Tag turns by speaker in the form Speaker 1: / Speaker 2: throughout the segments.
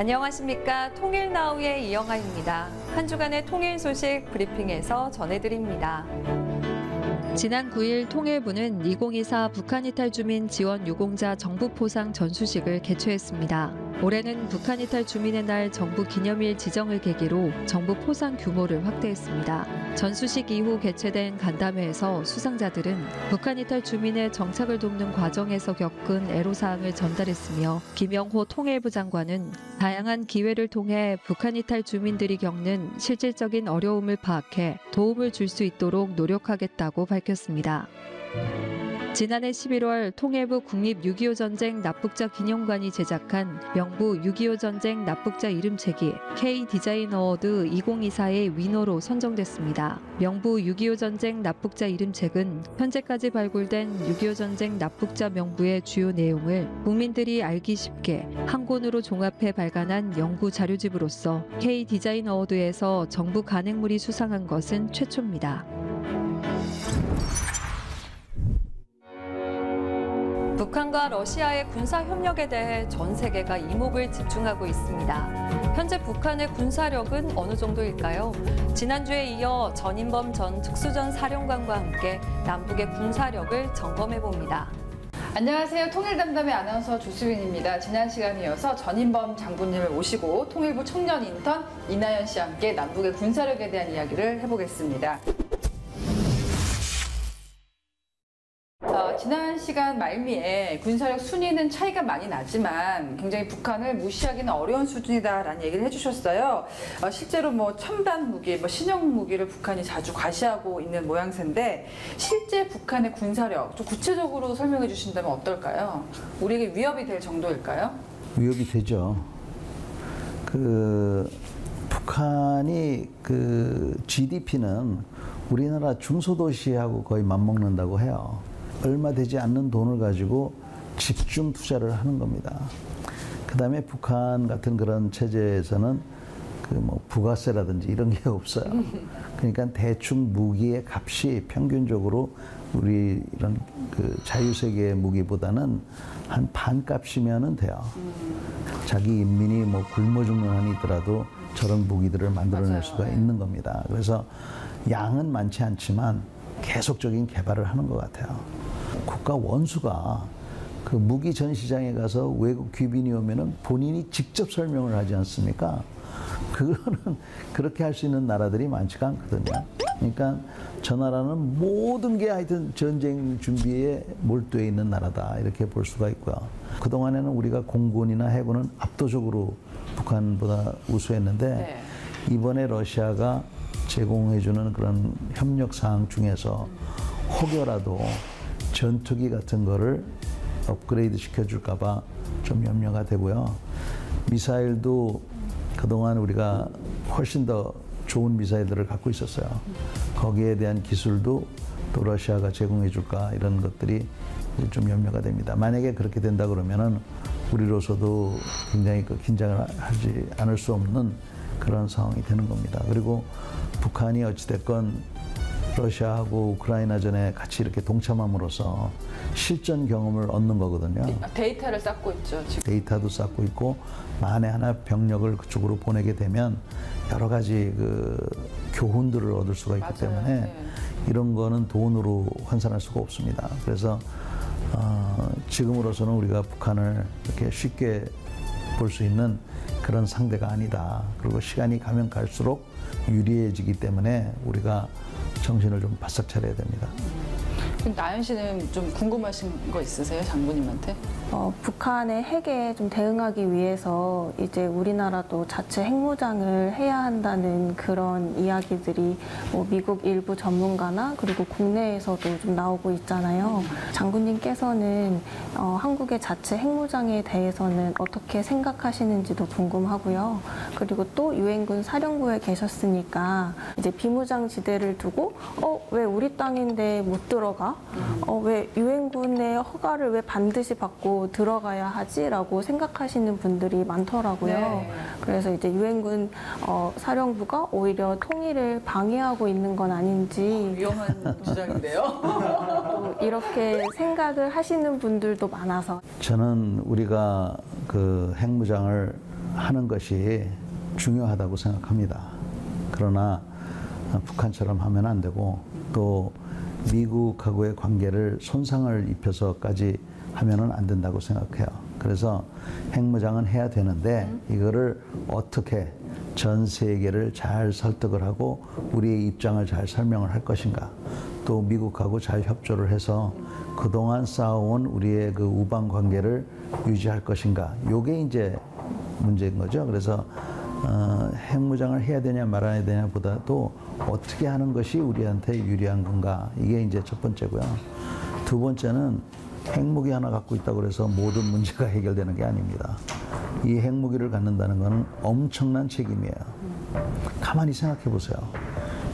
Speaker 1: 안녕하십니까. 통일나우의 이영아입니다. 한 주간의 통일 소식 브리핑에서 전해드립니다. 지난 9일 통일부는 2024 북한 이탈 주민 지원 유공자 정부 포상 전수식을 개최했습니다. 올해는 북한 이탈 주민의 날 정부 기념일 지정을 계기로 정부 포상 규모를 확대했습니다. 전수식 이후 개최된 간담회에서 수상자들은 북한 이탈 주민의 정착을 돕는 과정에서 겪은 애로사항을 전달했으며 김영호 통일부 장관은 다양한 기회를 통해 북한 이탈 주민들이 겪는 실질적인 어려움을 파악해 도움을 줄 수 있도록 노력하겠다고 밝혔습니다. 지난해 11월 통일부 국립6.25 전쟁 납북자 기념관이 제작한 명부 6.25 전쟁 납북자 이름책이 K-디자인 어워드 2024의 위너로 선정됐습니다. 명부 6.25 전쟁 납북자 이름책은 현재까지 발굴된 6.25 전쟁 납북자 명부의 주요 내용을 국민들이 알기 쉽게 한 권으로 종합해 발간한 연구 자료집으로서 K-디자인 어워드에서 정부 간행물이 수상한 것은 최초입니다. 북한과 러시아의 군사협력에 대해 전 세계가 이목을 집중하고 있습니다. 현재 북한의 군사력은 어느 정도일까요? 지난주에 이어 전인범 전 특수전 사령관과 함께 남북의 군사력을 점검해봅니다.
Speaker 2: 안녕하세요. 통일담담의 아나운서 조수빈입니다. 지난 시간에 이어서 전인범 장군님을 모시고 통일부 청년 인턴 이나연 씨와 함께 남북의 군사력에 대한 이야기를 해보겠습니다. 지난 시간 말미에 군사력 순위는 차이가 많이 나지만 굉장히 북한을 무시하기는 어려운 수준이다라는 얘기를 해주셨어요. 실제로 첨단 무기, 신형 무기를 북한이 자주 과시하고 있는 모양새인데 실제 북한의 군사력 좀 구체적으로 설명해 주신다면 어떨까요? 우리에게 위협이 될 정도일까요?
Speaker 3: 위협이 되죠. 북한이 GDP는 우리나라 중소도시하고 거의 맞먹는다고 해요. 얼마 되지 않는 돈을 가지고 집중 투자를 하는 겁니다. 그 다음에 북한 같은 그런 체제에서는 부가세라든지 이런 게 없어요. 그러니까 대충 무기의 값이 평균적으로 우리 이런 자유세계의 무기보다는 한 반값이면 돼요. 자기 인민이 굶어 죽는 한이 있더라도 저런 무기들을 만들어낼 수가 있는 겁니다. 그래서 양은 많지 않지만 계속적인 개발을 하는 것 같아요. 국가 원수가 무기 전시장에 가서 외국 귀빈이 오면은 본인이 직접 설명을 하지 않습니까? 그거는 그렇게 할 수 있는 나라들이 많지가 않거든요. 그러니까 저 나라는 모든 게 하여튼 전쟁 준비에 몰두해 있는 나라다 이렇게 볼 수가 있고요. 그동안에는 우리가 공군이나 해군은 압도적으로 북한보다 우수했는데 이번에 러시아가 제공해주는 그런 협력사항 중에서 혹여라도 전투기 같은 거를 업그레이드 시켜줄까봐 좀 염려가 되고요. 미사일도 그동안 우리가 훨씬 더 좋은 미사일들을 갖고 있었어요. 거기에 대한 기술도 또 러시아가 제공해줄까 이런 것들이 좀 염려가 됩니다. 만약에 그렇게 된다 그러면은 우리로서도 굉장히 긴장을 하지 않을 수 없는 그런 상황이 되는 겁니다. 그리고 북한이 어찌됐건 러시아하고 우크라이나전에 같이 이렇게 동참함으로써 실전 경험을 얻는 거거든요.
Speaker 2: 데이터를 쌓고 있죠, 지금.
Speaker 3: 데이터도 쌓고 있고 만에 하나 병력을 그쪽으로 보내게 되면 여러 가지 교훈들을 얻을 수가 있기 때문에 이런 거는 돈으로 환산할 수가 없습니다. 그래서 지금으로서는 우리가 북한을 이렇게 쉽게 볼 수 있는 그런 상대가 아니다. 그리고 시간이 가면 갈수록 유리해지기 때문에 우리가 정신을 좀 바싹 차려야 됩니다.
Speaker 2: 나연 씨는 좀 궁금하신 거 있으세요, 장군님한테?
Speaker 4: 북한의 핵에 좀 대응하기 위해서 이제 우리나라도 자체 핵무장을 해야 한다는 그런 이야기들이 미국 일부 전문가나 그리고 국내에서도 좀 나오고 있잖아요. 장군님께서는 한국의 자체 핵무장에 대해서는 어떻게 생각하시는지도 궁금하고요. 그리고 또 유엔군 사령부에 계셨으니까 이제 비무장 지대를 두고 왜 우리 땅인데 못 들어가? 왜 유엔군의 허가를 왜 반드시 받고 들어가야 하지라고 생각하시는 분들이 많더라고요. 그래서 이제 유엔군 사령부가 오히려 통일을 방해하고 있는 건 아닌지
Speaker 2: 위험한 주장인데요.
Speaker 4: 이렇게 생각을 하시는 분들도 많아서
Speaker 3: 저는 우리가 핵무장을 하는 것이 중요하다고 생각합니다. 그러나 북한처럼 하면 안 되고 또 미국하고의 관계를 손상을 입혀서까지 하면은 안 된다고 생각해요. 그래서 핵무장은 해야 되는데 이거를 어떻게 전 세계를 잘 설득을 하고 우리의 입장을 잘 설명을 할 것인가, 또 미국하고 잘 협조를 해서 그동안 쌓아온 우리의 그 우방 관계를 유지할 것인가, 요게 이제 문제인 거죠. 그래서 핵무장을 해야 되냐 말아야 되냐 보다도 어떻게 하는 것이 우리한테 유리한 건가, 이게 이제 첫 번째고요. 두 번째는 핵무기 하나 갖고 있다고 해서 모든 문제가 해결되는 게 아닙니다. 이 핵무기를 갖는다는 것은 엄청난 책임이에요. 가만히 생각해 보세요.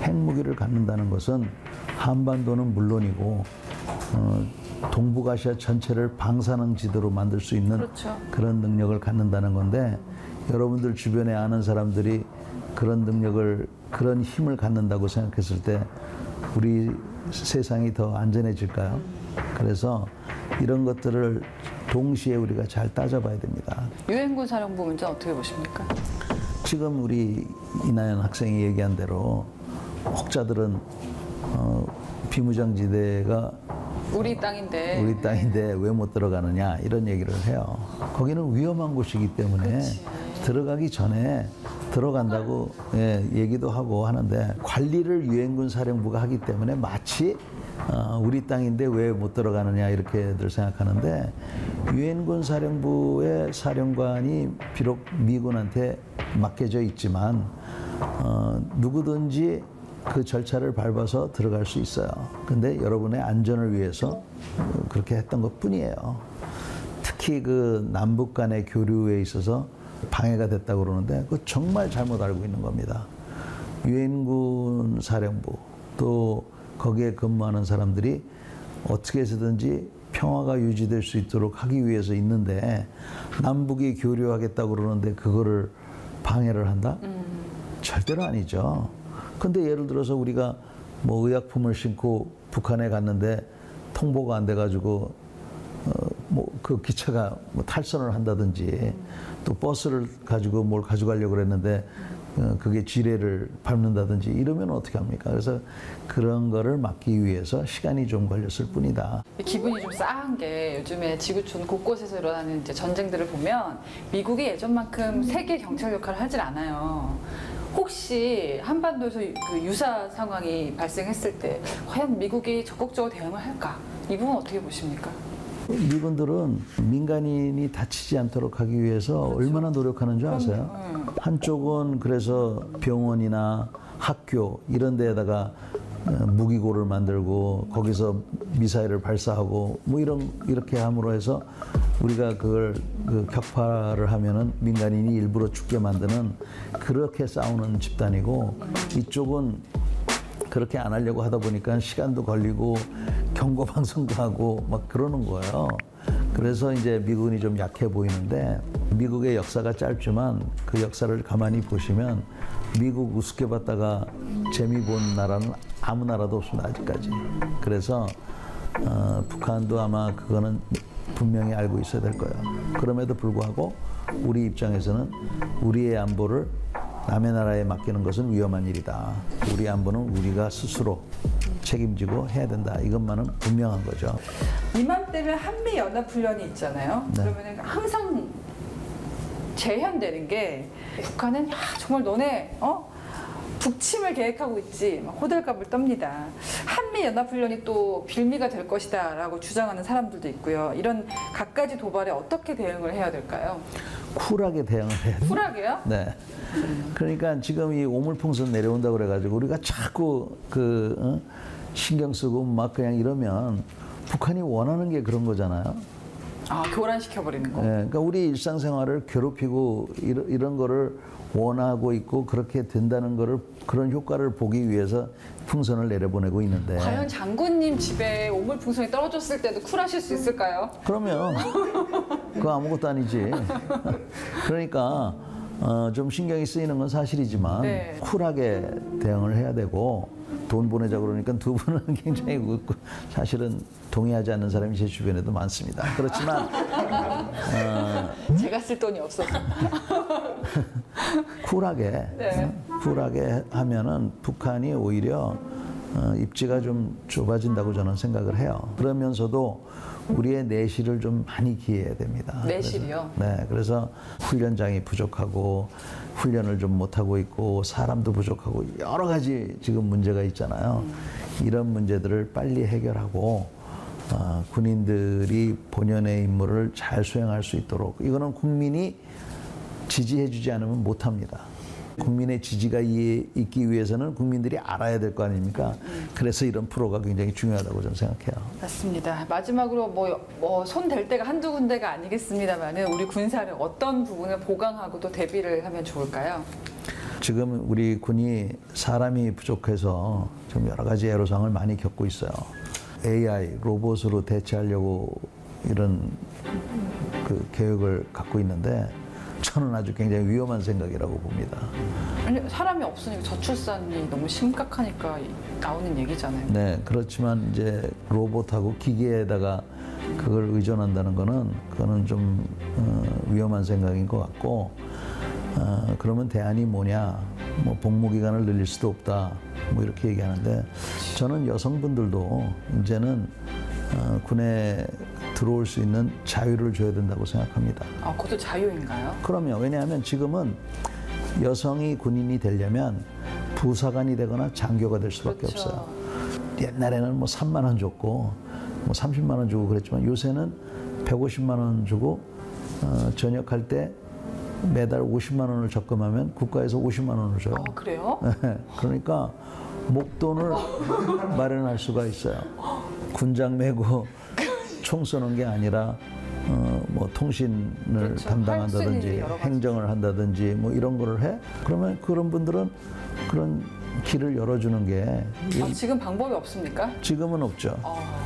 Speaker 3: 핵무기를 갖는다는 것은 한반도는 물론이고 동북아시아 전체를 방사능 지대로 만들 수 있는
Speaker 2: 그렇죠.
Speaker 3: 그런 능력을 갖는다는 건데, 여러분들 주변에 아는 사람들이 그런 능력을, 그런 힘을 갖는다고 생각했을 때 우리 세상이 더 안전해질까요? 그래서 이런 것들을 동시에 우리가 잘 따져봐야 됩니다.
Speaker 2: 유엔군 사령부 문제 어떻게 보십니까?
Speaker 3: 지금 우리 이나연 학생이 얘기한 대로 혹자들은 비무장지대가
Speaker 2: 우리 땅인데
Speaker 3: 왜 못 들어가느냐 이런 얘기를 해요. 거기는 위험한 곳이기 때문에
Speaker 2: 그치.
Speaker 3: 들어가기 전에 들어간다고 얘기도 하고 하는데, 관리를 유엔군 사령부가 하기 때문에 마치 우리 땅인데 왜 못 들어가느냐 이렇게들 생각하는데, 유엔군 사령부의 사령관이 비록 미군한테 맡겨져 있지만 누구든지 그 절차를 밟아서 들어갈 수 있어요. 근데 여러분의 안전을 위해서 그렇게 했던 것 뿐이에요. 특히 그 남북 간의 교류에 있어서 방해가 됐다고 그러는데 그거 정말 잘못 알고 있는 겁니다. 유엔군 사령부 또 거기에 근무하는 사람들이 어떻게 해서든지 평화가 유지될 수 있도록 하기 위해서 있는데, 남북이 교류하겠다고 그러는데 그거를 방해를 한다? 절대로 아니죠. 근데 예를 들어서 우리가 뭐 의약품을 싣고 북한에 갔는데 통보가 안 돼가지고 뭐 그 기차가 뭐 탈선을 한다든지, 또 버스를 가지고 뭘 가져가려고 그랬는데 그게 지뢰를 밟는다든지 이러면 어떻게 합니까? 그래서 그런 거를 막기 위해서 시간이 좀 걸렸을 뿐이다.
Speaker 2: 기분이 좀 싸한 게, 요즘에 지구촌 곳곳에서 일어나는 이제 전쟁들을 보면 미국이 예전만큼 세계 경찰 역할을 하질 않아요. 혹시 한반도에서 그 유사 상황이 발생했을 때 과연 미국이 적극적으로 대응을 할까? 이 부분 어떻게 보십니까?
Speaker 3: 미군들은 민간인이 다치지 않도록 하기 위해서 얼마나 노력하는 줄 아세요? 한쪽은 그래서 병원이나 학교 이런 데에다가 무기고를 만들고 거기서 미사일을 발사하고 뭐 이렇게 함으로 해서 우리가 그걸 격파를 하면은 민간인이 일부러 죽게 만드는, 그렇게 싸우는 집단이고, 이쪽은 그렇게 안 하려고 하다 보니까 시간도 걸리고 경고 방송도 하고 막 그러는 거예요. 그래서 이제 미군이 좀 약해 보이는데, 미국의 역사가 짧지만 그 역사를 가만히 보시면 미국 우습게 봤다가 재미 본 나라는 아무 나라도 없습니다, 아직까지. 그래서 북한도 아마 그거는 분명히 알고 있어야 될 거예요. 그럼에도 불구하고 우리 입장에서는 우리의 안보를 남의 나라에 맡기는 것은 위험한 일이다. 우리 안보는 우리가 스스로 책임지고 해야 된다. 이것만은 분명한 거죠.
Speaker 2: 이맘때면 한미연합훈련이 있잖아요.
Speaker 3: 네.
Speaker 2: 그러면 항상 재현되는 게, 북한은 야, 정말 너네 북침을 계획하고 있지, 막 호들갑을 떱니다. 한미연합훈련이 또 빌미가 될 것이다 라고 주장하는 사람들도 있고요. 이런 갖가지 도발에 어떻게 대응을 해야 될까요?
Speaker 3: 쿨하게 대응을 해야 돼요.
Speaker 2: 쿨하게요?
Speaker 3: 네. 그러니까 지금 이 오물풍선 내려온다고 그래가지고 우리가 자꾸 신경 쓰고 막 그냥 이러면 북한이 원하는 게 그런 거잖아요.
Speaker 2: 아, 교란시켜버리는 거.
Speaker 3: 네, 그러니까 우리 일상생활을 괴롭히고 이런 거를 원하고 있고, 그렇게 된다는 거를, 그런 효과를 보기 위해서 풍선을 내려보내고 있는데,
Speaker 2: 과연 장군님 집에 오물풍선이 떨어졌을 때도 쿨하실 수 있을까요?
Speaker 3: 그러면 그거 아무것도 아니지. 그러니까 좀 신경이 쓰이는 건 사실이지만
Speaker 2: 네.
Speaker 3: 쿨하게 대응을 해야 되고, 돈 보내자 그러니까 두 분은 굉장히 웃고, 사실은 동의하지 않는 사람이 제 주변에도 많습니다. 그렇지만
Speaker 2: 제가 쓸 돈이 없어서.
Speaker 3: 쿨하게
Speaker 2: 네.
Speaker 3: 쿨하게 하면은 북한이 오히려 입지가 좀 좁아진다고 저는 생각을 해요. 그러면서도 우리의 내실을 좀 많이 기해야 됩니다.
Speaker 2: 내실이요?
Speaker 3: 네, 그래서 훈련장이 부족하고 훈련을 좀 못하고 있고 사람도 부족하고 여러 가지 지금 문제가 있잖아요. 이런 문제들을 빨리 해결하고 군인들이 본연의 임무를 잘 수행할 수 있도록 이거는 국민이 지지해주지 않으면 못합니다. 국민의 지지가 있기 위해서는 국민들이 알아야 될 거 아닙니까? 그래서 이런 프로가 굉장히 중요하다고 저는 생각해요.
Speaker 2: 맞습니다. 마지막으로 손 댈 데가 한두 군데가 아니겠습니다만은 우리 군사를 어떤 부분을 보강하고 또 대비를 하면 좋을까요?
Speaker 3: 지금 우리 군이 사람이 부족해서 좀 여러 가지 애로사항을 많이 겪고 있어요. AI, 로봇으로 대체하려고 이런 그 계획을 갖고 있는데 저는 아주 굉장히 위험한 생각이라고 봅니다.
Speaker 2: 아니, 사람이 없으니까 저출산이 너무 심각하니까 나오는 얘기잖아요.
Speaker 3: 네, 그렇지만 이제 로봇하고 기계에다가 그걸 의존한다는 그거는 좀 위험한 생각인 것 같고 그러면 대안이 뭐냐? 뭐 복무 기간을 늘릴 수도 없다. 뭐 이렇게 얘기하는데 저는 여성분들도 이제는 군에 들어올 수 있는 자유를 줘야 된다고 생각합니다.
Speaker 2: 아, 그것도 자유인가요?
Speaker 3: 그럼요. 왜냐하면 지금은 여성이 군인이 되려면 부사관이 되거나 장교가 될 수밖에
Speaker 2: 그렇죠.
Speaker 3: 없어요. 옛날에는 뭐 3만 원 줬고 뭐 30만 원 주고 그랬지만 요새는 150만 원 주고 전역할 때 매달 50만 원을 적금하면 국가에서 50만 원을 줘요.
Speaker 2: 아, 그래요?
Speaker 3: 그러니까 목돈을 마련할 수가 있어요. 군장 메고 총 쏘는 게 아니라 뭐 통신을
Speaker 2: 그렇죠.
Speaker 3: 담당한다든지
Speaker 2: 할 수 있는 여러 가지.
Speaker 3: 행정을 한다든지 뭐 이런 거를 해. 그러면 그런 분들은 그런 길을 열어주는 게
Speaker 2: 지금 방법이 없습니까?
Speaker 3: 지금은 없죠.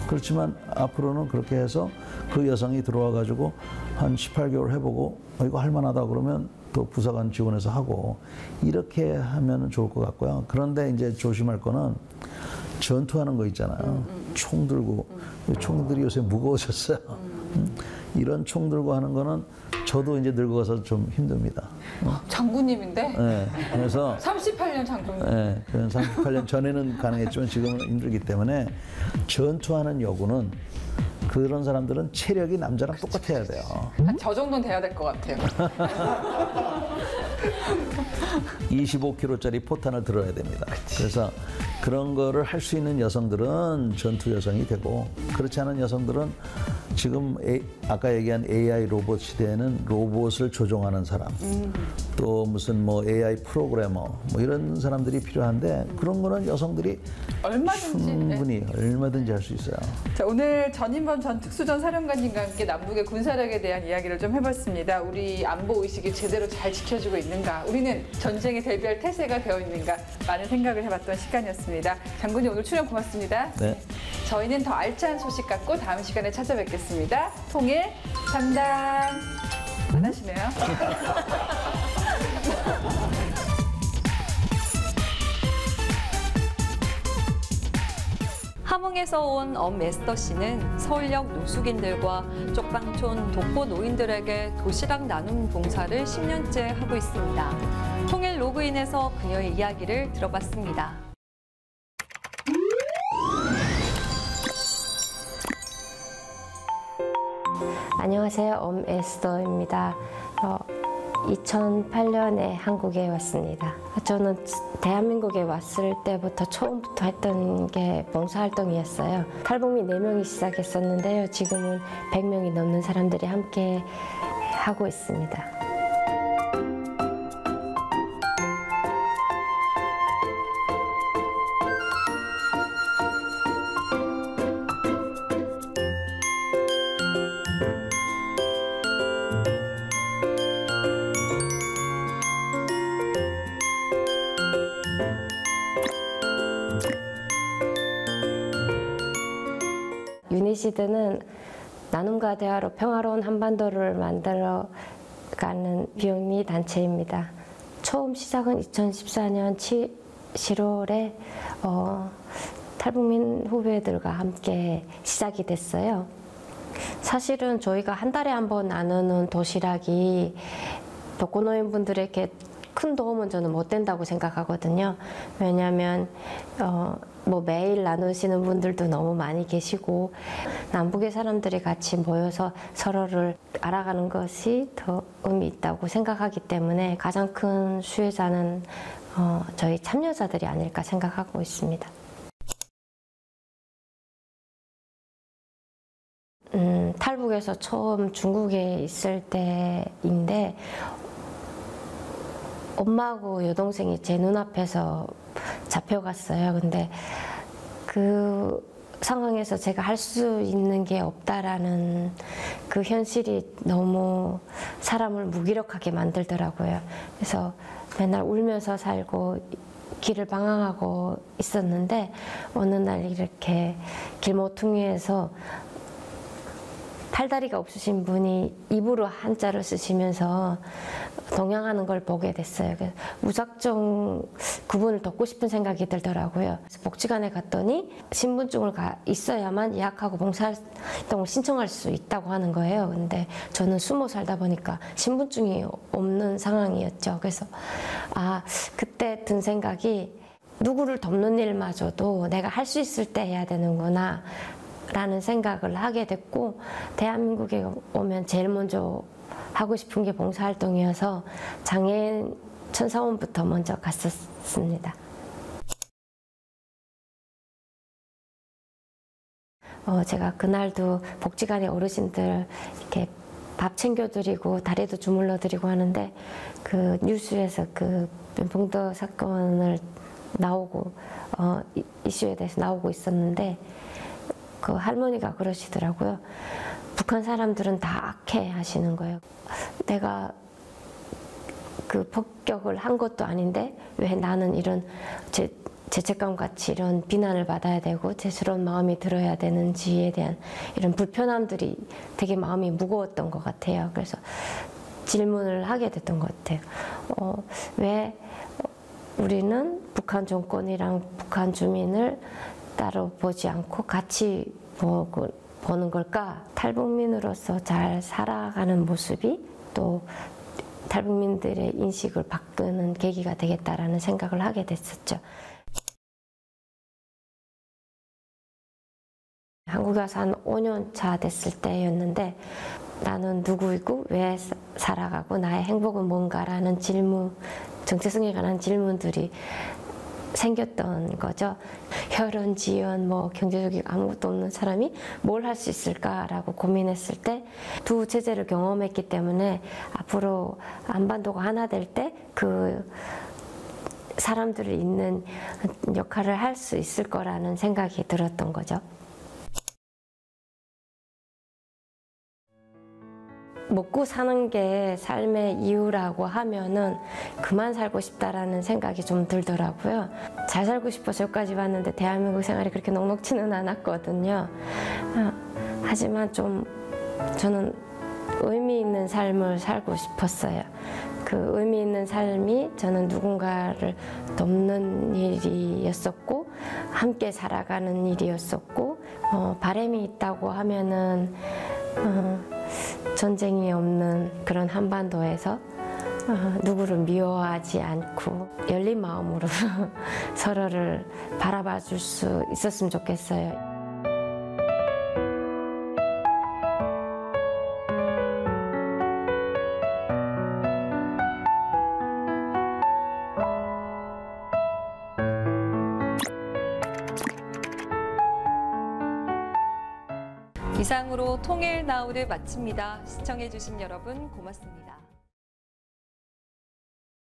Speaker 3: 그렇지만 앞으로는 그렇게 해서 그 여성이 들어와 가지고 한 18개월 해보고 이거 할만하다 그러면 또 부사관 지원해서 하고 이렇게 하면 좋을 것 같고요. 그런데 이제 조심할 거는 전투하는 거 있잖아요. 총 들고 총들이 요새 무거워졌어요. 이런 총 들고 하는 거는 저도 이제 늙어서 좀 힘듭니다.
Speaker 2: 장군님인데?
Speaker 3: 네, 그래서
Speaker 2: 38년 장군님.
Speaker 3: 네, 38년 전에는 가능했지만 지금은 힘들기 때문에 전투하는 여군은 그런 사람들은 체력이 남자랑 똑같아야 돼요.
Speaker 2: 저 정도는 돼야 될 것 같아요.
Speaker 3: 25kg짜리 포탄을 들어야 됩니다. 그래서 그런 거를 할 수 있는 여성들은 전투 여성이 되고 그렇지 않은 여성들은 지금 아까 얘기한 AI 로봇 시대에는 로봇을 조종하는 사람 또 무슨 뭐 AI 프로그래머 뭐 이런 사람들이 필요한데 그런 거는 여성들이 충분히 얼마든지 할 수 있어요.
Speaker 2: 자, 오늘 전인범 전 특수전 사령관님과 함께 남북의 군사력에 대한 이야기를 좀 해봤습니다. 우리 안보 의식이 제대로 잘 지켜지고 있는가? 우리는 전쟁에 대비할 태세가 되어 있는가? 많은 생각을 해봤던 시간이었습니다. 장군님 오늘 출연 고맙습니다.
Speaker 3: 네.
Speaker 2: 저희는 더 알찬 소식 갖고 다음 시간에 찾아뵙겠습니다. 통일 담당 안 하시네요.
Speaker 1: 함흥에서 온 엄에스더 씨는 서울역 노숙인들과 쪽방촌 독거 노인들에게 도시락 나눔 봉사를 10년째 하고 있습니다. 통일 로그인에서 그녀의 이야기를 들어봤습니다.
Speaker 5: 안녕하세요. 엄에스더입니다. 2008년에 한국에 왔습니다. 저는 대한민국에 왔을 때부터 처음부터 했던 게 봉사활동이었어요. 탈북민 4명이 시작했었는데요. 지금은 100명이 넘는 사람들이 함께 하고 있습니다. 유니시드는 나눔과 대화로 평화로운 한반도를 만들어가는 비영리 단체입니다. 처음 시작은 2014년 7월에 탈북민 후배들과 함께 시작이 됐어요. 사실은 저희가 한 달에 한 번 나누는 도시락이 독거노인분들에게 큰 도움은 저는 못 된다고 생각하거든요. 왜냐하면 뭐 매일 나누시는 분들도 너무 많이 계시고 남북의 사람들이 같이 모여서 서로를 알아가는 것이 더 의미 있다고 생각하기 때문에 가장 큰 수혜자는 저희 참여자들이 아닐까 생각하고 있습니다. 탈북에서 처음 중국에 있을 때인데 엄마하고 여동생이 제 눈앞에서 잡혀갔어요. 근데 그 상황에서 제가 할 수 있는 게 없다라는 그 현실이 너무 사람을 무기력하게 만들더라고요. 그래서 맨날 울면서 살고 길을 방황하고 있었는데 어느 날 이렇게 길모퉁이에서 팔다리가 없으신 분이 입으로 한자를 쓰시면서 동양하는 걸 보게 됐어요. 그래서 무작정 그분을 돕고 싶은 생각이 들더라고요. 그래서 복지관에 갔더니 신분증을 있어야만 예약하고 봉사활동을 신청할 수 있다고 하는 거예요. 근데 저는 숨어 살다 보니까 신분증이 없는 상황이었죠. 그래서 그때 든 생각이 누구를 돕는 일마저도 내가 할 수 있을 때 해야 되는구나 라는 생각을 하게 됐고, 대한민국에 오면 제일 먼저 하고 싶은 게 봉사활동이어서 장애인 천사원부터 먼저 갔었습니다. 제가 그날도 복지관의 어르신들 이렇게 밥 챙겨드리고 다리도 주물러드리고 하는데 그 뉴스에서 그 변풍도 사건을 나오고 이슈에 대해서 나오고 있었는데 그 할머니가 그러시더라고요. 북한 사람들은 다 악해 하시는 거예요. 내가 그 폭격을 한 것도 아닌데 왜 나는 이런 죄책감 같이 이런 비난을 받아야 되고 죄스러운 마음이 들어야 되는지에 대한 이런 불편함들이 되게 마음이 무거웠던 것 같아요. 그래서 질문을 하게 됐던 것 같아요. 왜 우리는 북한 정권이랑 북한 주민을 따로 보지 않고 같이 보는 걸까? 탈북민으로서 잘 살아가는 모습이 또 탈북민들의 인식을 바꾸는 계기가 되겠다라는 생각을 하게 됐었죠. 한국에 와서 한 5년 차 됐을 때였는데 나는 누구이고 왜 살아가고 나의 행복은 뭔가라는 질문, 정체성에 관한 질문들이 생겼던 거죠. 혈연, 지연, 경제적인 아무것도 없는 사람이 뭘 할 수 있을까라고 고민했을 때 두 체제를 경험했기 때문에 앞으로 안반도가 하나 될 때 그 사람들을 잇는 역할을 할 수 있을 거라는 생각이 들었던 거죠. 먹고 사는 게 삶의 이유라고 하면은 그만 살고 싶다라는 생각이 좀 들더라고요. 잘 살고 싶어서 여기까지 왔는데 대한민국 생활이 그렇게 녹록지는 않았거든요. 하지만 좀 저는 의미 있는 삶을 살고 싶었어요. 그 의미 있는 삶이 저는 누군가를 돕는 일이었었고 함께 살아가는 일이었었고 바람이 있다고 하면은 전쟁이 없는 그런 한반도에서 누구를 미워하지 않고 열린 마음으로 서로를 바라봐 줄 수 있었으면 좋겠어요.
Speaker 1: 이상으로 통일 나우를 마칩니다. 시청해주신 여러분 고맙습니다.